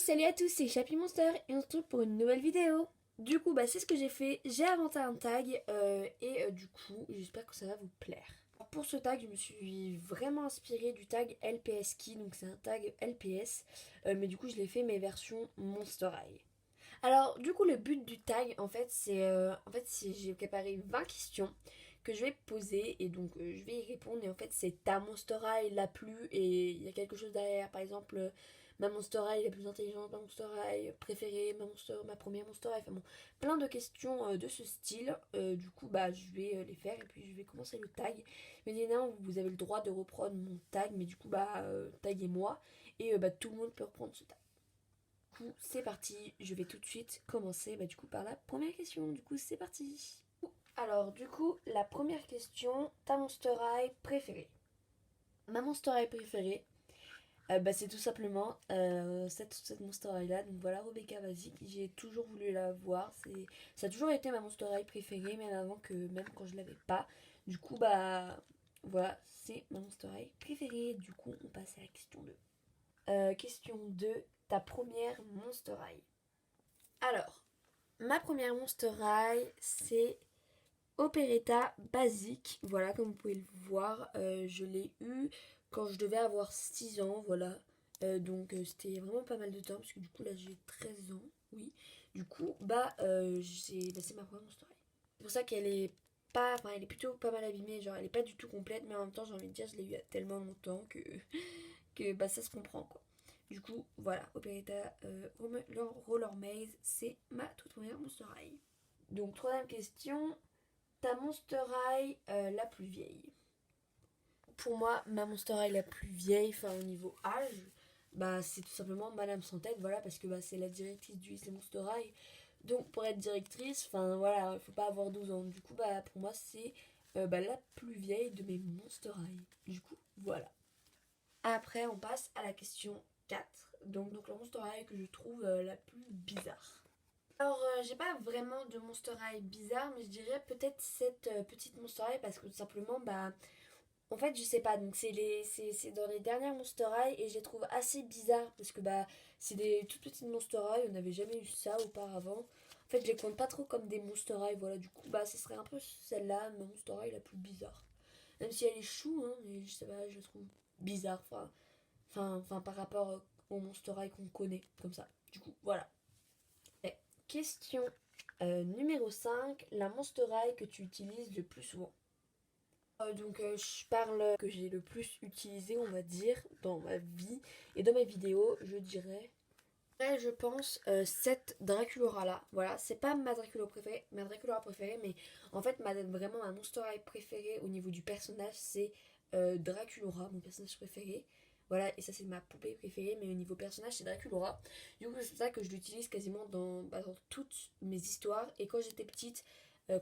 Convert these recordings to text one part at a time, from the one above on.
Salut à tous, c'est Chappy Monster et on se retrouve pour une nouvelle vidéo. Du coup, c'est ce que j'ai fait. J'ai inventé un tag et du coup, j'espère que ça va vous plaire. Alors, pour ce tag, je me suis vraiment inspirée du tag LPS Key, donc c'est un tag LPS, mais du coup, je l'ai fait mes versions Monster High. Alors, du coup, le but du tag, j'ai préparé 20 questions que je vais poser et donc je vais y répondre. Et en fait, c'est ta Monster High la plus et il y a quelque chose derrière. Par exemple, ma Monster High la plus intelligente, ma Monster High préférée, ma première Monster High. Enfin bon, plein de questions de ce style. Du coup, je vais les faire et puis je vais commencer le tag. Mais évidemment, vous avez le droit de reprendre mon tag, mais du coup, taguez-moi et tout le monde peut reprendre ce tag. Du coup, c'est parti. Je vais tout de suite commencer par la première question. Du coup, c'est parti. Alors, du coup, la première question, ta Monster High préférée. Ma Monster High préférée, c'est tout simplement cette Monster High là. Donc voilà, Rebecca Basic. J'ai toujours voulu la voir. Ça a toujours été ma Monster High préférée, même quand je l'avais pas. Du coup, voilà, c'est ma Monster High préférée. Du coup, on passe à la question 2. Question 2, ta première Monster High. Alors, ma première Monster High, c'est Operetta Basique. Voilà, comme vous pouvez le voir, je l'ai eu quand je devais avoir 6 ans, voilà. C'était vraiment pas mal de temps, parce que du coup, là, j'ai 13 ans, oui. Du coup, c'est ma première Monster High. C'est pour ça qu'elle est pas, enfin, elle est plutôt pas mal abîmée, genre, elle est pas du tout complète, mais en même temps, j'ai envie de dire, je l'ai eu il y a tellement longtemps que ça se comprend, quoi. Du coup, voilà, Operetta Roller Maze, c'est ma toute première Monster High. Donc, troisième question, ta Monster High la plus vieille. Pour moi, ma Monster High la plus vieille, enfin au niveau âge, c'est tout simplement Madame Sans Tête, voilà, parce que c'est la directrice du lycée Monster High. Donc pour être directrice, enfin voilà, il faut pas avoir 12 ans. Du coup, pour moi, c'est la plus vieille de mes Monster High. Du coup, voilà. Après, on passe à la question 4. Donc la Monster High que je trouve la plus bizarre. Alors, j'ai pas vraiment de Monster High bizarre, mais je dirais peut-être cette petite Monster High parce que tout simplement, en fait, je sais pas. Donc, c'est dans les dernières Monster High et je les trouve assez bizarres parce que c'est des toutes petites Monster High, on n'avait jamais eu ça auparavant. En fait, je les compte pas trop comme des Monster High, voilà. Du coup, ce serait un peu celle-là, ma Monster High la plus bizarre. Même si elle est chou, hein, mais je sais pas, je la trouve bizarre, par rapport aux Monster High qu'on connaît, comme ça. Du coup, voilà. Et question numéro 5, la Monster High que tu utilises le plus souvent. Je parle que j'ai le plus utilisé, on va dire, dans ma vie et dans mes vidéos, je dirais. Je pense cette Draculaura là. Voilà, c'est pas ma Draculaura préférée, mais en fait, vraiment ma Monster High préférée au niveau du personnage, c'est Draculaura, mon personnage préféré. Voilà, et ça, c'est ma poupée préférée, mais au niveau personnage, c'est Draculaura. Du coup, c'est pour ça que je l'utilise quasiment dans toutes mes histoires. Et quand j'étais petite,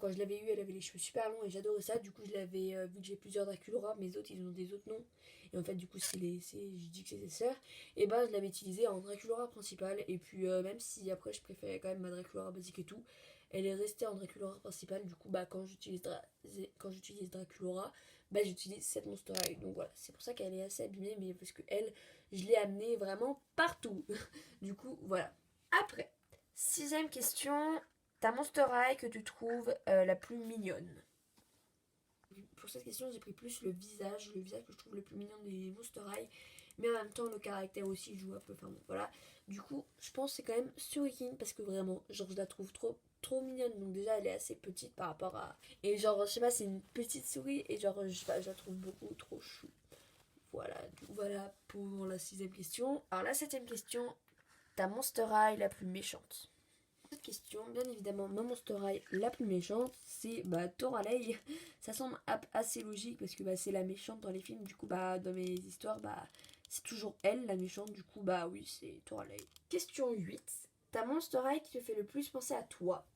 quand je l'avais eu, elle avait les cheveux super longs et j'adorais ça. Du coup, je l'avais, vu que j'ai plusieurs Draculaura, mes autres, ils ont des autres noms. Et en fait, du coup, je dis que c'est des sœurs. Et je l'avais utilisée en Draculaura principale. Et puis, même si après, je préférais quand même ma Draculaura basique et tout, elle est restée en Draculaura principale. Du coup, quand j'utilise Draculaura, j'utilise cette Monster High. Donc voilà, c'est pour ça qu'elle est assez abîmée, mais parce que elle, je l'ai amenée vraiment partout. Du coup, voilà. Après, sixième question, ta Monster High que tu trouves la plus mignonne. Pour cette question, j'ai pris plus le visage que je trouve le plus mignon des Monster High, mais en même temps, le caractère aussi joue un peu. Enfin bon, voilà. Du coup, je pense que c'est quand même Surikin parce que vraiment, genre, je la trouve trop mignonne. Donc, déjà, elle est assez petite par rapport à. Et genre, je sais pas, c'est une petite souris et genre, je sais pas, je la trouve beaucoup trop chou. Voilà, voilà pour la sixième question. Alors, la septième question, ta Monster High la plus méchante. Cette question, bien évidemment, ma Monster High la plus méchante, c'est Toralei. Ça semble assez logique parce que c'est la méchante dans les films. Du coup, dans mes histoires, c'est toujours elle la méchante. Du coup, oui, c'est Toralei. Question 8. Ta Monster High qui te fait le plus penser à toi.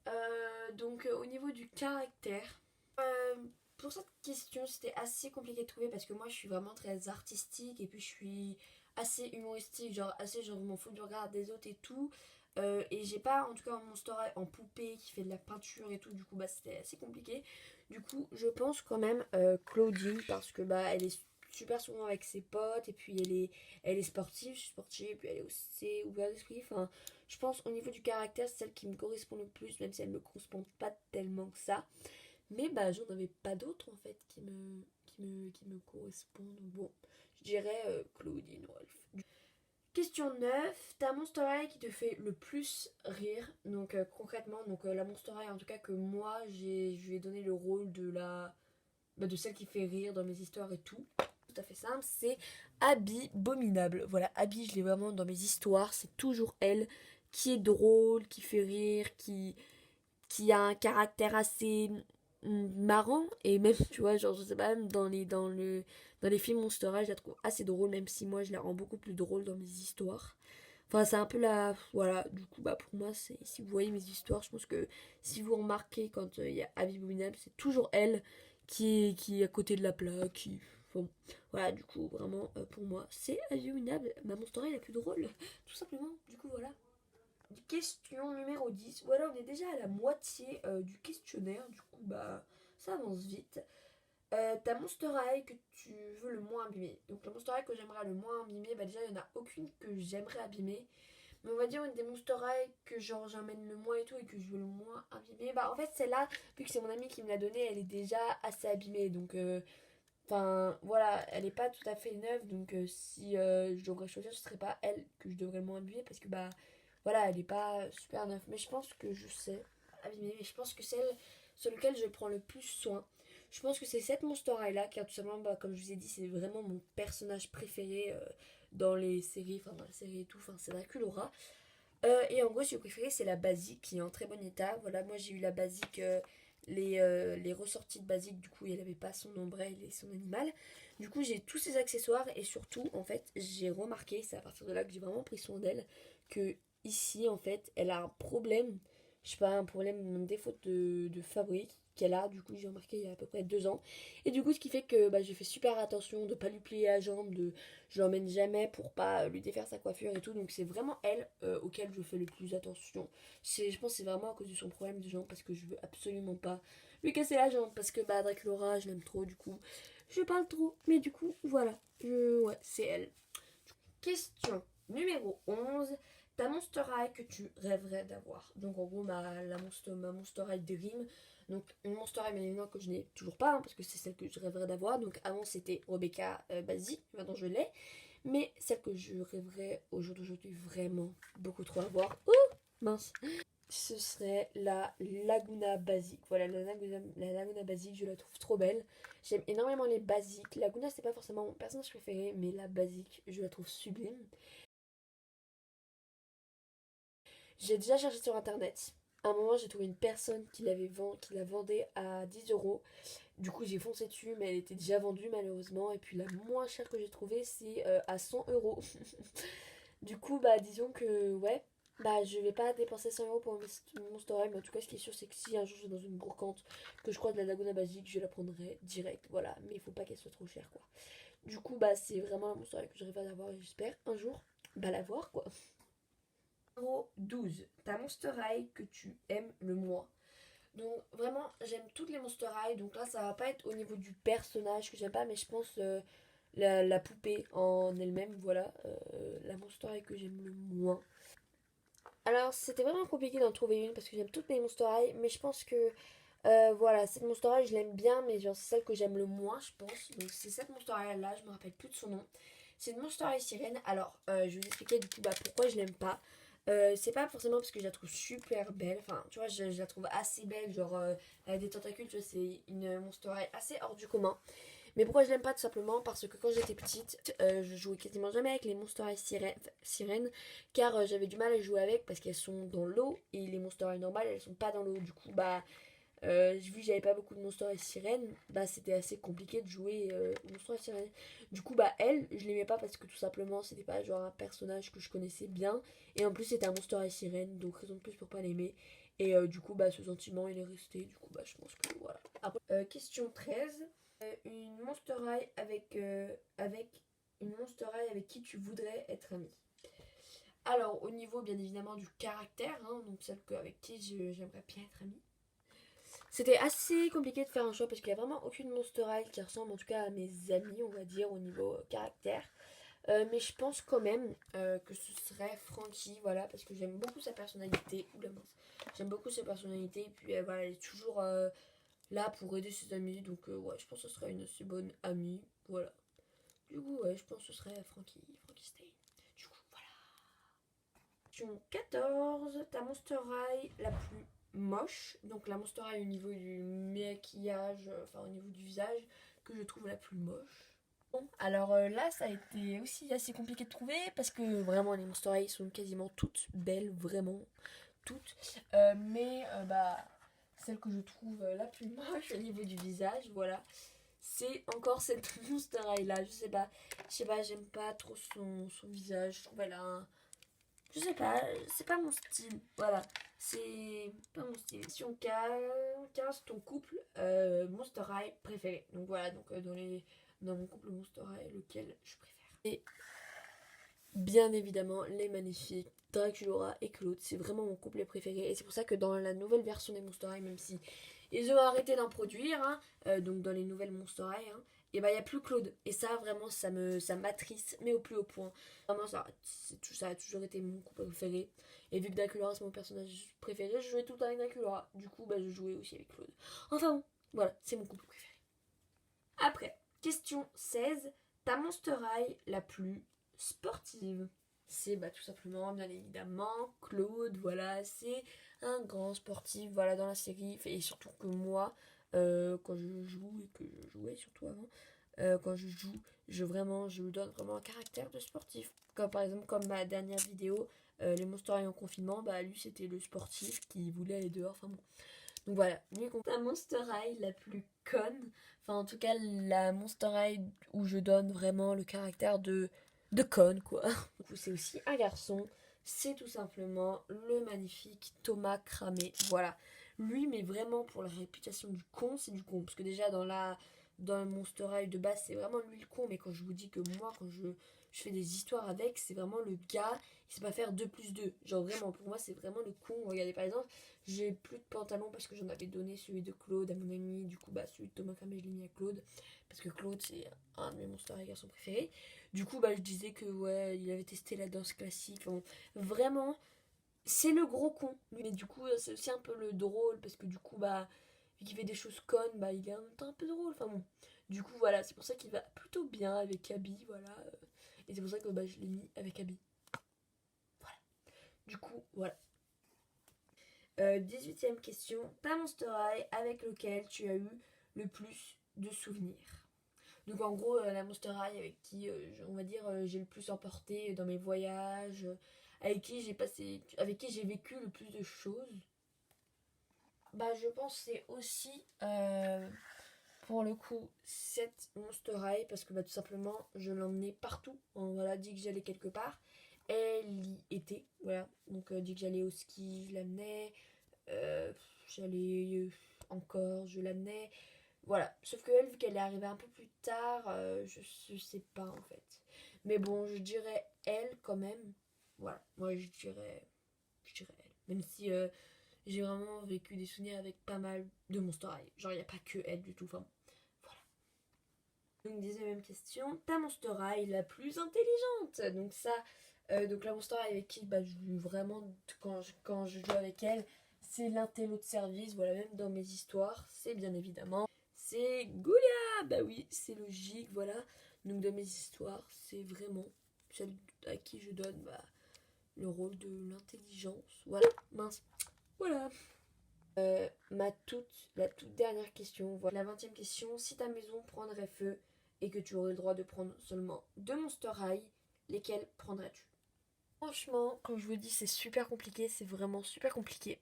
Au niveau du caractère, euh, pour cette question, c'était assez compliqué de trouver parce que moi, je suis vraiment très artistique et puis je suis assez humoristique, genre assez genre je m'en fous du regard des autres et tout. Et j'ai pas en tout cas un Monster High en poupée qui fait de la peinture et tout, du coup c'était assez compliqué. Du coup je pense quand même Claudine parce que elle est super souvent avec ses potes, et puis elle est sportive, je suis sportive, et puis elle est aussi ouverte d'esprit. Enfin, je pense au niveau du caractère, c'est celle qui me correspond le plus, même si elle me correspond pas tellement que ça. Mais bah j'en avais pas d'autres en fait qui me correspondent. Bon, je dirais Claudine Wolf. Question 9, ta Monster High qui te fait le plus rire. Donc concrètement, la Monster High en tout cas que moi je lui ai donné le rôle de celle qui fait rire dans mes histoires et tout. Tout à fait simple, c'est Abby Abominable. Voilà, Abby, je l'ai vraiment dans mes histoires, c'est toujours elle qui est drôle, qui fait rire, qui a un caractère assez marrant, et même tu vois genre je sais pas, même dans les films Monster High je la trouve assez drôle, même si moi je la rends beaucoup plus drôle dans mes histoires. Enfin c'est un peu la voilà, du coup bah pour moi c'est, si vous voyez mes histoires, je pense que si vous remarquez quand il y a Abby Abominable, c'est toujours elle qui est à côté de la plaque, qui bon, voilà, du coup vraiment pour moi c'est Abby Abominable, ma Monster High la plus drôle tout simplement. Du coup voilà. Question numéro 10. Voilà, on est déjà à la moitié du questionnaire. Du coup, bah, ça avance vite. Ta Monster High que tu veux le moins abîmer. Donc, la Monster High que j'aimerais le moins abîmer, bah, déjà, il n'y en a aucune que j'aimerais abîmer. Mais on va dire une des Monster High que genre j'emmène le moins et tout et que je veux le moins abîmer. Bah, en fait, celle-là, vu que c'est mon amie qui me l'a donnée, elle est déjà assez abîmée. Donc, enfin, voilà, elle n'est pas tout à fait neuve. Donc, si je devrais choisir, ce serait pas elle que je devrais le moins abîmer parce que, bah, voilà, elle est pas super neuve. Mais je pense que je sais abîmer. Mais je pense que celle sur laquelle je prends le plus soin, je pense que c'est cette Monster High là, car tout simplement, bah, comme je vous ai dit, c'est vraiment mon personnage préféré dans les séries, enfin dans la série et tout, enfin c'est Draculaura. Et en gros, ce que j'ai préféré, c'est la basique qui est en très bon état. Voilà, moi j'ai eu la basique, les ressorties de basique, du coup, elle n'avait pas son ombrelle et son animal. Du coup, j'ai tous ces accessoires et surtout, en fait, j'ai remarqué, c'est à partir de là que j'ai vraiment pris soin d'elle, que ici, en fait, elle a un problème, je sais pas, un problème, un défaut de fabrique qu'elle a. Du coup, j'ai remarqué il y a à peu près 2 ans. Et du coup, ce qui fait que bah, j'ai fait super attention de pas lui plier la jambe, je l'emmène jamais pour pas lui défaire sa coiffure et tout. Donc c'est vraiment elle auquel je fais le plus attention. Je pense que c'est vraiment à cause de son problème de jambe, parce que je veux absolument pas lui casser la jambe, parce que bah Draculaura je l'aime trop, du coup je parle trop. Mais du coup voilà, ouais c'est elle. Question numéro 11. Ta Monster High que tu rêverais d'avoir. Donc en gros ma Monster High Dream. Donc une Monster High bien évidemment que je n'ai toujours pas, hein, parce que c'est celle que je rêverais d'avoir. Donc avant c'était Rebecca Basi, maintenant je l'ai. Mais celle que je rêverais au jour d'aujourd'hui vraiment beaucoup trop avoir. Ouh, mince. Ce serait la Laguna Basique. Voilà, la Laguna Basique, je la trouve trop belle. J'aime énormément les basiques. Laguna, c'est pas forcément mon personnage préféré, mais la basique, je la trouve sublime. J'ai déjà cherché sur internet. À un moment, j'ai trouvé une personne qui la vendait à 10 euros. Du coup, j'ai foncé dessus, mais elle était déjà vendue malheureusement. Et puis la moins chère que j'ai trouvée, c'est à 100 euros. Du coup, bah disons que ouais, bah je vais pas dépenser 100 euros pour un Monster High, mais en tout cas, ce qui est sûr, c'est que si un jour je vais dans une brocante, que je crois de la Laguna Basique, je la prendrai direct. Voilà, mais il faut pas qu'elle soit trop chère quoi. Du coup, bah c'est vraiment un Monster High que je rêve d'avoir et j'espère un jour bah l'avoir quoi. Numéro 12. Ta Monster High que tu aimes le moins. Donc vraiment, j'aime toutes les Monster High. Donc là, ça va pas être au niveau du personnage que j'aime pas, mais je pense la poupée en elle-même. Voilà, la Monster High que j'aime le moins. Alors, c'était vraiment compliqué d'en trouver une parce que j'aime toutes mes Monster High, mais je pense que voilà, cette Monster High, je l'aime bien, mais genre c'est celle que j'aime le moins, je pense. Donc c'est cette Monster High là, je me rappelle plus de son nom. C'est une Monster High sirène. Alors, je vais vous expliquer du coup bah, pourquoi je l'aime pas. C'est pas forcément parce que je la trouve super belle. Enfin, tu vois, je la trouve assez belle. Genre, avec des tentacules, tu vois, c'est une Monster High assez hors du commun. Mais pourquoi je l'aime pas? Tout simplement parce que quand j'étais petite, je jouais quasiment jamais avec les Monster High sirènes, car j'avais du mal à jouer avec parce qu'elles sont dans l'eau et les Monster High normales elles sont pas dans l'eau. Du coup, bah vu que j'avais pas beaucoup de Monster High sirènes, bah c'était assez compliqué de jouer aux Monster High sirènes. Du coup, bah elle, je l'aimais pas parce que tout simplement c'était pas genre un personnage que je connaissais bien, et en plus c'était un Monster High sirène, donc raison de plus pour pas l'aimer. Et du coup, bah ce sentiment il est resté. Du coup, bah je pense que voilà. Après, question 13. Une Monster High avec une Monster High avec qui tu voudrais être ami. Alors, au niveau bien évidemment du caractère, hein, donc celle avec qui j'aimerais bien être amie, C'était assez compliqué de faire un choix parce qu'il n'y a vraiment aucune Monster High qui ressemble en tout cas à mes amis, on va dire, au niveau caractère. Mais je pense quand même que ce serait Frankie, voilà, parce que j'aime beaucoup sa personnalité. Oula mince. J'aime beaucoup sa personnalité, et puis voilà, elle est toujours là pour aider ses amis, donc ouais, je pense que ce serait une assez bonne amie, voilà. Du coup, ouais, je pense que ce serait Frankie Stein. Du coup, voilà. Question 14, ta Monster High la plus moche, donc la Monster High au niveau du maquillage, enfin au niveau du visage, que je trouve la plus moche. Bon, alors là, ça a été aussi assez compliqué de trouver parce que vraiment les Monster High sont quasiment toutes belles, vraiment toutes. Mais celle que je trouve la plus moche au niveau du visage, voilà, c'est encore cette Monster High là. Je sais pas, j'aime pas trop son visage. Je trouve elle a un. Je sais pas, c'est pas mon style. Voilà, c'est pas mon style. Si on casse ton couple Monster High préféré. Donc voilà, donc dans mon couple Monster High, lequel je préfère. Et bien évidemment, les magnifiques Draculaura et Claude, c'est vraiment mon couple préféré. Et c'est pour ça que dans la nouvelle version des Monster High, même si ils ont arrêté d'en produire, hein, donc dans les nouvelles Monster High, hein, et bah il n'y a plus Claude. Et ça, vraiment, ça m'attriste, mais au plus haut point. Vraiment, ça a toujours été mon couple préféré. Et vu que Draculaura, c'est mon personnage préféré, je jouais tout le temps avec Draculaura. Du coup, bah, je jouais aussi avec Claude. Enfin bon, voilà, c'est mon couple préféré. Après, question 16. Ta Monster High la plus sportive? C'est bah, tout simplement, bien évidemment, Claude, voilà, c'est un grand sportif, voilà, dans la série, et surtout que moi, quand je joue, et que je jouais surtout avant, quand je joue, je lui donne vraiment un caractère de sportif. Comme par exemple, comme ma dernière vidéo, les Monster High en confinement, bah lui c'était le sportif qui voulait aller dehors, enfin bon. Donc voilà, lui compte la Monster High la plus conne. Enfin, en tout cas, la Monster High où je donne vraiment le caractère de conne, quoi. Du coup, c'est aussi un garçon. C'est tout simplement le magnifique Thomas Cramé. Voilà. Lui, mais vraiment pour la réputation du con, c'est du con. Parce que déjà, dans le Monster High de base, c'est vraiment lui le con. Mais quand je vous dis que moi, quand je fais des histoires avec, c'est vraiment le gars. Il sait pas faire 2 plus 2. Genre vraiment, pour moi, c'est vraiment le con. Regardez, par exemple, j'ai plus de pantalon parce que j'en avais donné celui de Claude à mon ami. Du coup, bah, celui de Thomas Cramé, je l'ai mis à Claude. Parce que Claude, c'est un de mes Monster High garçons préférés. Du coup, bah, je disais que, ouais, il avait testé la danse classique. Enfin, vraiment, c'est le gros con. Mais du coup, c'est aussi un peu le drôle. Parce que, du coup, bah, vu qu'il fait des choses connes, bah, il est en même temps un peu drôle. Enfin, bon. Du coup, voilà, c'est pour ça qu'il va plutôt bien avec Abby. Voilà. Et c'est pour ça que, bah, je l'ai mis avec Abby. Voilà. Du coup, voilà. 18e question. Ta Monster High avec lequel tu as eu le plus de souvenirs? Donc en gros, la Monster High avec qui, on va dire, j'ai le plus emporté dans mes voyages, avec qui j'ai vécu le plus de choses. Bah je pense que c'est aussi, pour le coup, cette Monster High, parce que bah, tout simplement, je l'emmenais partout. Voilà, dès que j'allais quelque part, elle y était. Voilà, donc dès que j'allais au ski, je l'amenais. Euh, J'allais encore, je l'amenais. Voilà. Sauf que elle, vu qu'elle est arrivée un peu plus tard, je sais pas en fait. Mais bon, je dirais elle quand même. Voilà. Moi, je dirais elle. Même si j'ai vraiment vécu des souvenirs avec pas mal de Monster High. Genre, il n'y a pas que elle du tout. Enfin, voilà. Donc, 19e question. Ta Monster High la plus intelligente. Donc, ça, donc la Monster High avec qui bah, je joue vraiment quand je joue avec elle, c'est l'intello de service. Voilà, même dans mes histoires, c'est bien évidemment. C'est Goulia. Bah oui, c'est logique, voilà. Donc, dans mes histoires, c'est vraiment celle à qui je donne bah, le rôle de l'intelligence. Voilà, mince. Voilà. La toute dernière question, voilà. La 20e question, si ta maison prendrait feu et que tu aurais le droit de prendre seulement 2 Monster High, lesquels prendrais-tu? Franchement, comme je vous dis, c'est super compliqué, c'est vraiment super compliqué.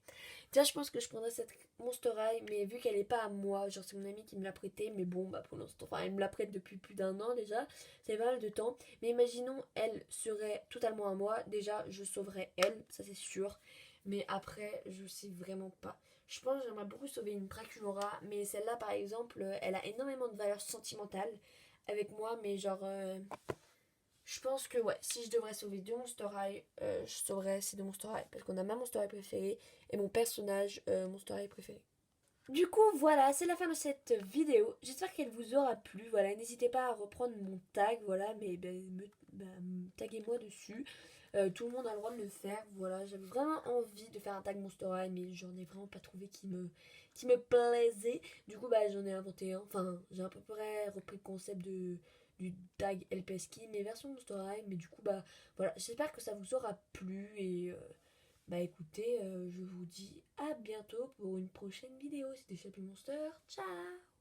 Déjà, je pense que je prendrais cette Monster High, mais vu qu'elle est pas à moi, genre c'est mon amie qui me l'a prêtée, mais bon, bah pour l'instant, enfin elle me la prête depuis plus d'un an déjà, ça fait pas mal de temps. Mais imaginons, elle serait totalement à moi, déjà je sauverais elle, ça c'est sûr. Mais après, je sais vraiment pas. Je pense que j'aimerais beaucoup sauver une Draculaura, mais celle-là par exemple, elle a énormément de valeur sentimentale avec moi, mais genre. Je pense que ouais, si je devrais sauver 2 Monster High, je sauverais ces 2 Monster High. Parce qu'on a ma Monster High préférée et mon personnage Monster High préféré. Du coup, voilà, c'est la fin de cette vidéo. J'espère qu'elle vous aura plu. Voilà, n'hésitez pas à reprendre mon tag, voilà, mais taguez-moi dessus. Tout le monde a le droit de le faire. Voilà, j'avais vraiment envie de faire un tag Monster High, mais j'en ai vraiment pas trouvé qui me plaisait. Du coup, j'en ai inventé un. Enfin, j'ai à peu près repris le concept du tag LPSKI, mais version Monster High. Mais du coup, voilà, j'espère que ça vous aura plu et écoutez, je vous dis à bientôt pour une prochaine vidéo. C'était Chappy Monster. Ciao!